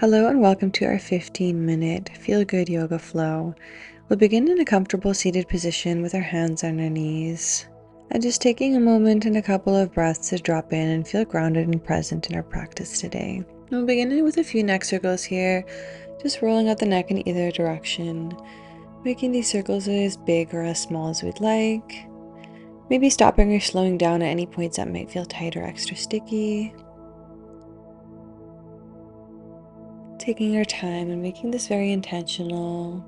Hello and welcome to our 15-minute feel-good yoga flow. We'll begin in a comfortable seated position with our hands on our knees, and just taking a moment and a couple of breaths to drop in and feel grounded and present in our practice today. We'll begin with a few neck circles here, just rolling out the neck in either direction, making these circles as big or as small as we'd like. Maybe stopping or slowing down at any points that might feel tight or extra sticky. Taking our time and making this very intentional.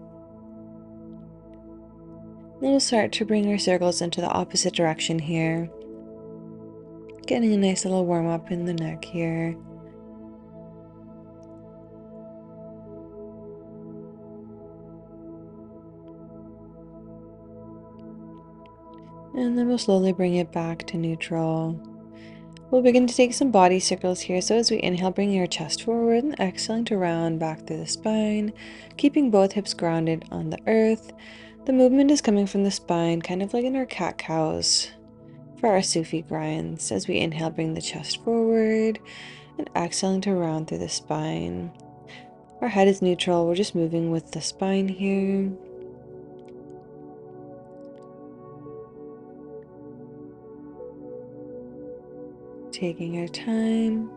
Then we'll start to bring our circles into the opposite direction here. Getting a nice little warm up in the neck here. And then we'll slowly bring it back to neutral. We'll begin to take some body circles here. So as we inhale, bringing our chest forward and exhaling to round back through the spine, keeping both hips grounded on the earth. The movement is coming from the spine, kind of like in our cat-cows for our Sufi grinds. As we inhale, bring the chest forward and exhaling to round through the spine. Our head is neutral. We're just moving with the spine here. Taking our time.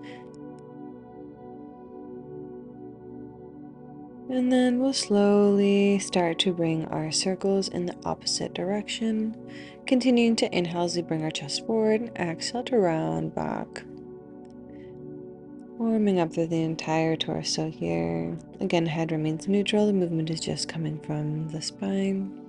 And then we'll slowly start to bring our circles in the opposite direction, continuing to inhale as we bring our chest forward and exhale to round back. Warming up through the entire torso here. Again, head remains neutral. The movement is just coming from the spine.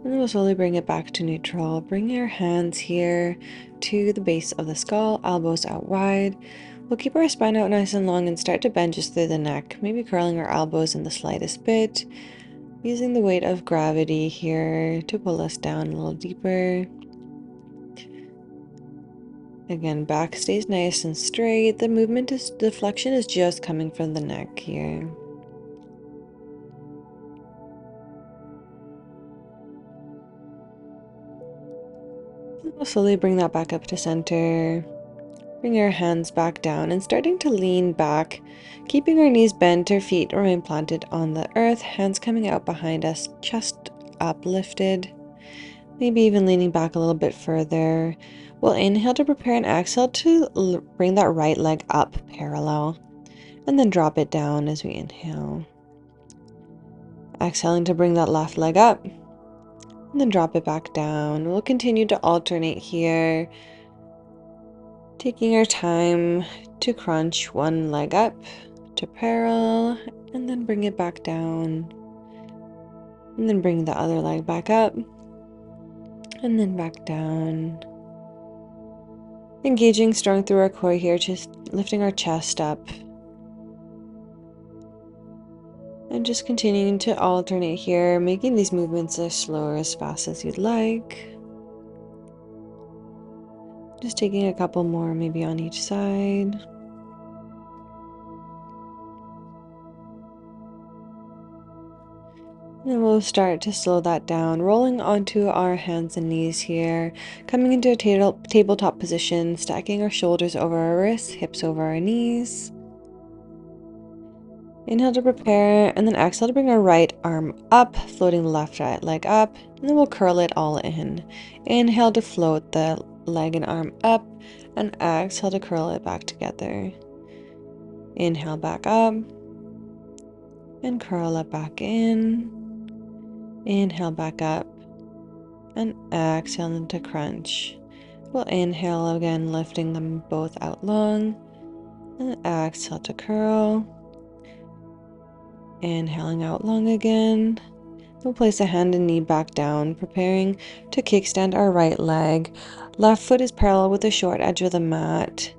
And then we'll slowly bring it back to neutral. Bring your hands here to the base of the skull, elbows out wide. We'll keep our spine out nice and long and start to bend just through the neck, maybe curling our elbows in the slightest bit, using the weight of gravity here to pull us down a little deeper. Again, back stays nice and straight. The flexion is just coming from the neck here. We'll slowly bring that back up to center. Bring your hands back down and starting to lean back, keeping our knees bent, our feet remain planted on the earth, hands coming out behind us, chest uplifted, maybe even leaning back a little bit further. We'll inhale to prepare and exhale to bring that right leg up parallel, and then drop it down as we inhale. Exhaling to bring that left leg up, and then drop it back down. We'll continue to alternate here, taking our time to crunch one leg up to parallel, and then bring it back down, and then bring the other leg back up, and then back down. Engaging strong through our core here, just lifting our chest up. And just continuing to alternate here, making these movements as slow or as fast as you'd like. Just taking a couple more, maybe on each side. And we'll start to slow that down, rolling onto our hands and knees here, coming into a tabletop position, stacking our shoulders over our wrists, hips over our knees. Inhale to prepare, and then exhale to bring our right arm up, floating the left leg up, and then we'll curl it all in. Inhale to float the leg and arm up, and exhale to curl it back together. Inhale back up, and curl it back in. Inhale back up, and exhale into crunch. We'll inhale again, lifting them both out long, and exhale to curl. Inhaling out long again. We'll place a hand and knee back down, preparing to kickstand our right leg. Left foot is parallel with the short edge of the mat.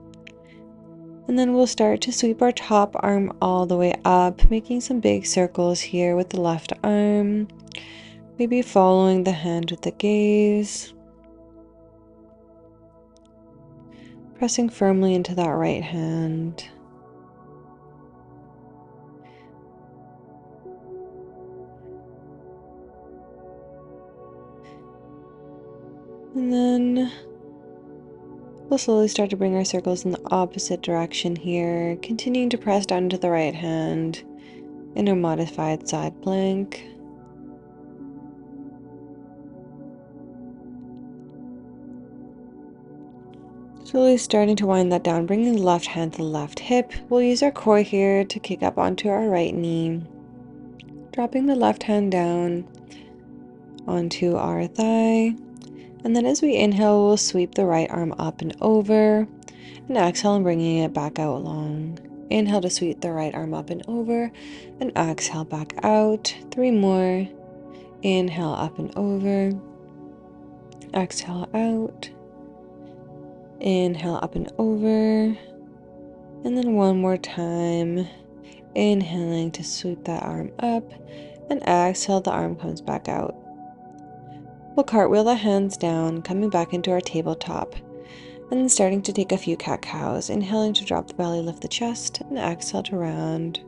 And then we'll start to sweep our top arm all the way up, making some big circles here with the left arm. Maybe following the hand with the gaze. Pressing firmly into that right hand. And then We'll slowly start to bring our circles in the opposite direction here, continuing to press down into the right hand in our modified side plank. Slowly starting to wind that down, bringing the left hand to the left hip. We'll use our core here to kick up onto our right knee, dropping the left hand down onto our thigh. And then as we inhale, we'll sweep the right arm up and over, and exhale and bringing it back out long. Inhale to sweep the right arm up and over, and exhale back out. 3 more. Inhale up and over, exhale out. Inhale up and over, and then 1 more time. Inhaling to sweep that arm up, and exhale, the arm comes back out. We'll cartwheel the hands down, coming back into our tabletop, and then starting to take a few cat-cows, inhaling to drop the belly, lift the chest, and exhale to round.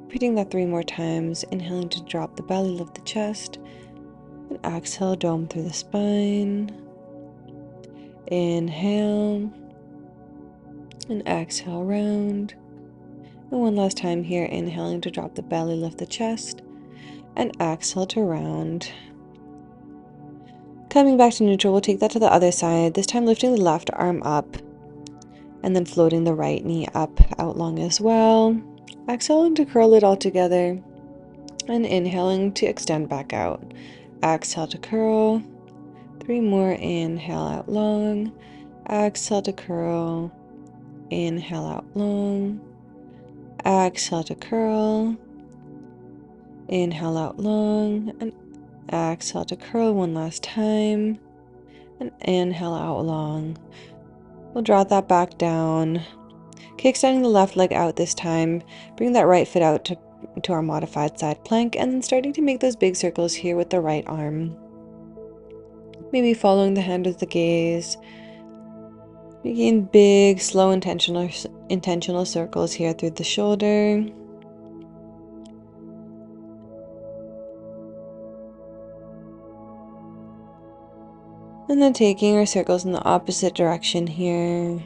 Repeating that 3 more times, inhaling to drop the belly, lift the chest, and exhale, dome through the spine. Inhale, and exhale, round. And 1 last time here, inhaling to drop the belly, lift the chest, and exhale to round. Coming back to neutral, we'll take that to the other side, this time lifting the left arm up, and then floating the right knee up out long as well. Exhaling to curl it all together, and inhaling to extend back out. Exhale to curl. 3 more, inhale out long. Exhale to curl. Inhale out long. Exhale to curl. Inhale out long, and exhale to curl 1 last time, and inhale out long. We'll draw that back down, kickstanding the left leg out this time, bring that right foot out to our modified side plank, and then starting to make those big circles here with the right arm. Maybe following the hand with the gaze, making big, slow, intentional circles here through the shoulder. And then taking our circles in the opposite direction here.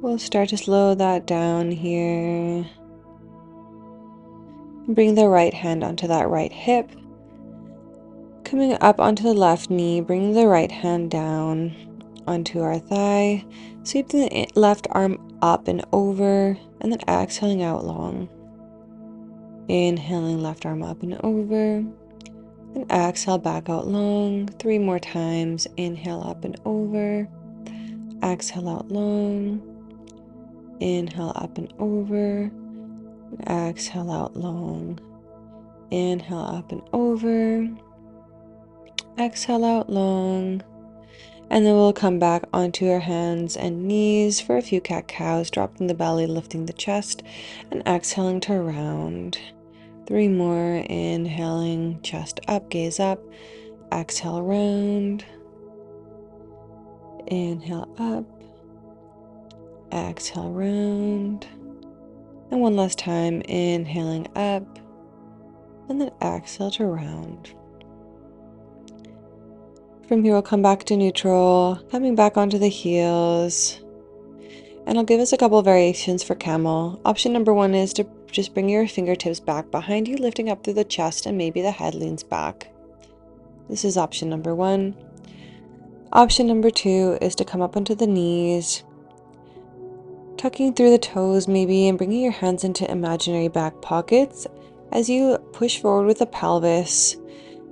We'll start to slow that down here. Bring the right hand onto that right hip. Coming up onto the left knee, bring the right hand down onto our thigh. Sweep the left arm up and over, and then exhaling out long. Inhaling left arm up and over, and exhale back out long. 3 more times. Inhale up and over, exhale out long. Inhale up and over, and exhale out long. Inhale up and over, exhale out long. And then we'll come back onto our hands and knees for a few cat-cows, dropping the belly, lifting the chest, and exhaling to round. 3 more. Inhaling, chest up, gaze up, exhale round. Inhale up, exhale round. And 1 last time, inhaling up, and then exhale to round. From here, we'll come back to neutral, coming back onto the heels. And I'll give us a couple of variations for camel. Option number 1 is to just bring your fingertips back behind you, lifting up through the chest, and maybe the head leans back. This is option number 1. Option number 2 is to come up onto the knees, tucking through the toes maybe, and bringing your hands into imaginary back pockets as you push forward with the pelvis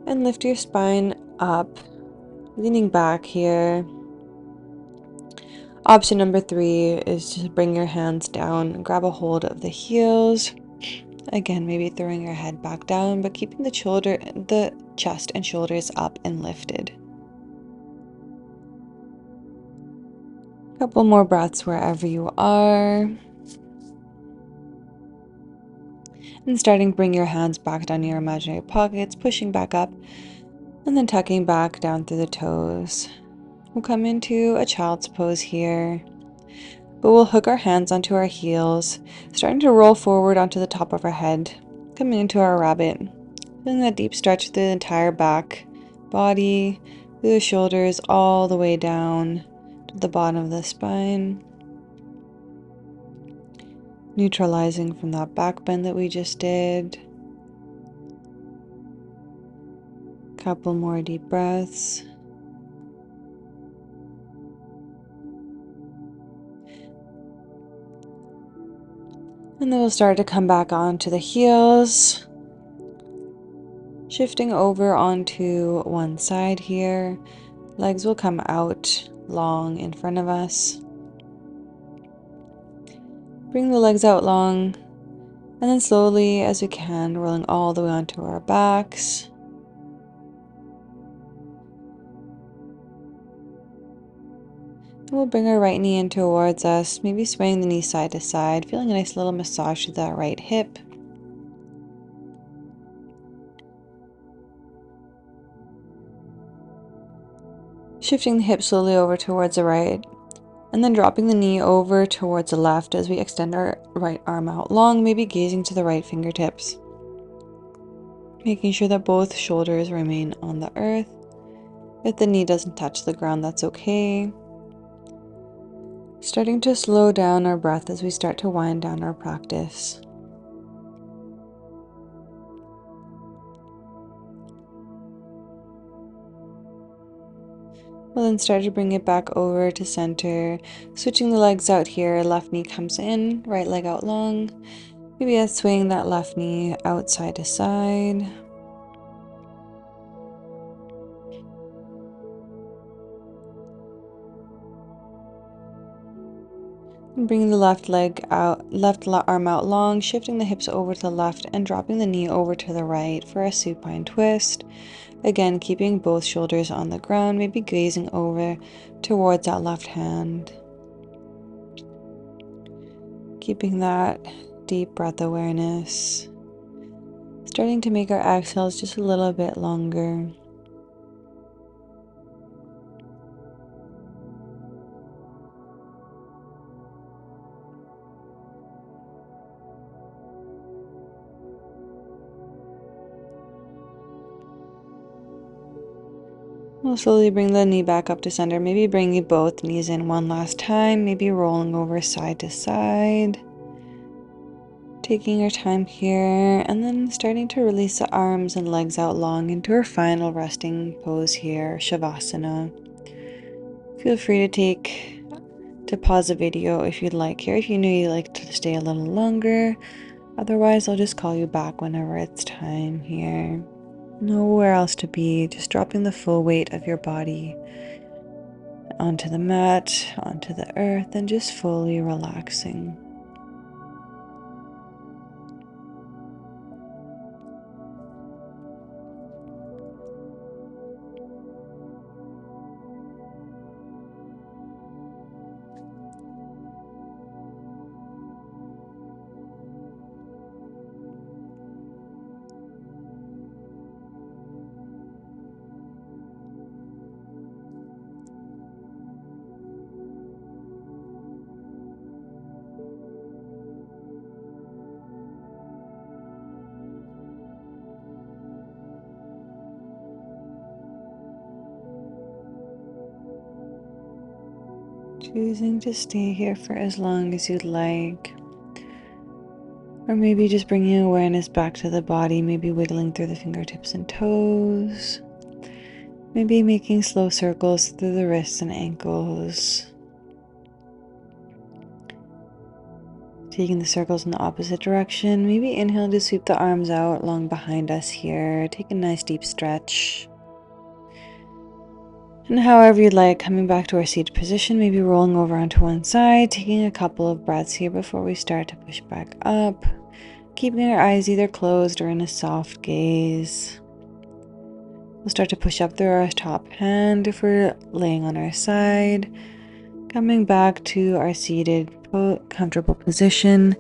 and lift your spine up, leaning back here. Option number 3 is to bring your hands down and grab a hold of the heels. Again, maybe throwing your head back down, but keeping the chest and shoulders up and lifted. A couple more breaths wherever you are. And starting to bring your hands back down your imaginary pockets, pushing back up, and then tucking back down through the toes. We'll come into a child's pose here. But we'll hook our hands onto our heels, starting to roll forward onto the top of our head, coming into our rabbit. Feeling that deep stretch through the entire back, body, through the shoulders, all the way down to the bottom of the spine. Neutralizing from that back bend that we just did. Couple more deep breaths. And then we'll start to come back onto the heels. Shifting over onto one side here. Legs will come out long in front of us. Bring the legs out long. And then slowly as we can, rolling all the way onto our backs. We'll bring our right knee in towards us, maybe swaying the knee side to side, feeling a nice little massage to that right hip. Shifting the hip slowly over towards the right, and then dropping the knee over towards the left as we extend our right arm out long, maybe gazing to the right fingertips. Making sure that both shoulders remain on the earth. If the knee doesn't touch the ground, that's okay. Starting to slow down our breath as we start to wind down our practice. We'll then start to bring it back over to center, switching the legs out here. Left knee comes in, right leg out long. Maybe swaying that left knee out side to side. And bringing the left leg out, left arm out long, shifting the hips over to the left and dropping the knee over to the right for a supine twist. Again, keeping both shoulders on the ground, maybe gazing over towards that left hand. Keeping that deep breath awareness. Starting to make our exhales just a little bit longer. We'll slowly bring the knee back up to center, maybe bringing both knees in one last time, maybe rolling over side to side. Taking our time here, and then starting to release the arms and legs out long into our final resting pose here, Shavasana. Feel free to pause the video if you'd like here, if you know you'd like to stay a little longer. Otherwise, I'll just call you back whenever it's time here. Nowhere else to be, just dropping the full weight of your body onto the mat, onto the earth, and just fully relaxing. Choosing to stay here for as long as you'd like. Or maybe just bringing awareness back to the body, maybe wiggling through the fingertips and toes. Maybe making slow circles through the wrists and ankles. Taking the circles in the opposite direction. Maybe inhale to sweep the arms out long behind us here. Take a nice deep stretch. And however you'd like, coming back to our seated position, maybe rolling over onto one side, taking a couple of breaths here before we start to push back up, keeping our eyes either closed or in a soft gaze. We'll start to push up through our top hand if we're laying on our side, coming back to our seated, comfortable position,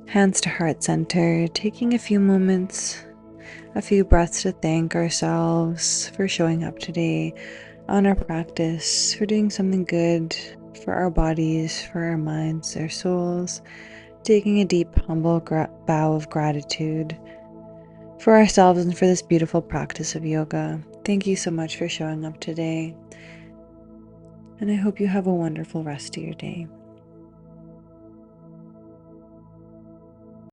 hands to heart center, taking a few moments, a few breaths to thank ourselves for showing up today on our practice, for doing something good for our bodies, for our minds, our souls, taking a deep, humble bow of gratitude for ourselves and for this beautiful practice of yoga. Thank you so much for showing up today, and I hope you have a wonderful rest of your day.